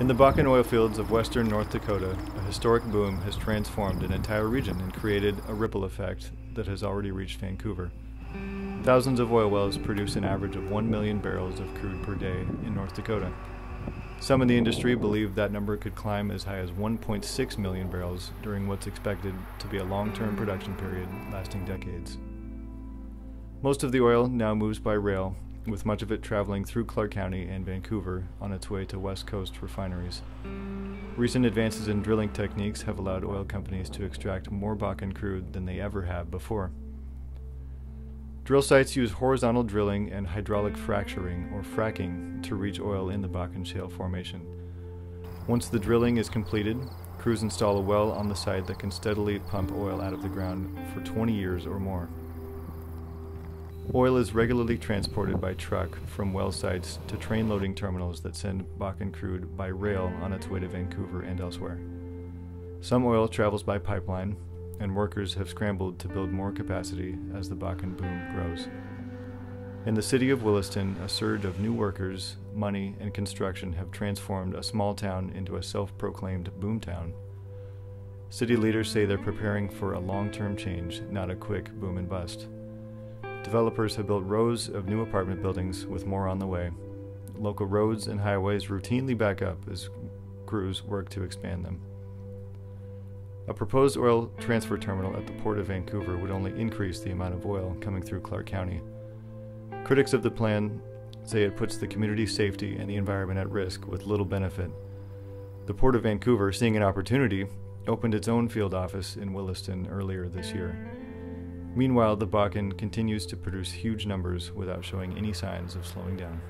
In the Bakken oil fields of western North Dakota, a historic boom has transformed an entire region and created a ripple effect that has already reached Vancouver. Thousands of oil wells produce an average of 1 million barrels of crude per day in North Dakota. Some in the industry believe that number could climb as high as 1.6 million barrels during what's expected to be a long-term production period lasting decades. Most of the oil now moves by rail, with much of it traveling through Clark County and Vancouver on its way to West Coast refineries. Recent advances in drilling techniques have allowed oil companies to extract more Bakken crude than they ever have before. Drill sites use horizontal drilling and hydraulic fracturing, or fracking, to reach oil in the Bakken Shale formation. Once the drilling is completed, crews install a well on the site that can steadily pump oil out of the ground for 20 years or more. Oil is regularly transported by truck from well sites to train loading terminals that send Bakken crude by rail on its way to Vancouver and elsewhere. Some oil travels by pipeline, and workers have scrambled to build more capacity as the Bakken boom grows. In the city of Williston, a surge of new workers, money, and construction have transformed a small town into a self-proclaimed boomtown. City leaders say they're preparing for a long-term change, not a quick boom and bust. Developers have built rows of new apartment buildings with more on the way. Local roads and highways routinely back up as crews work to expand them. A proposed oil transfer terminal at the Port of Vancouver would only increase the amount of oil coming through Clark County. Critics of the plan say it puts the community's safety and the environment at risk with little benefit. The Port of Vancouver, seeing an opportunity, opened its own field office in Williston earlier this year. Meanwhile, the Bakken continues to produce huge numbers without showing any signs of slowing down.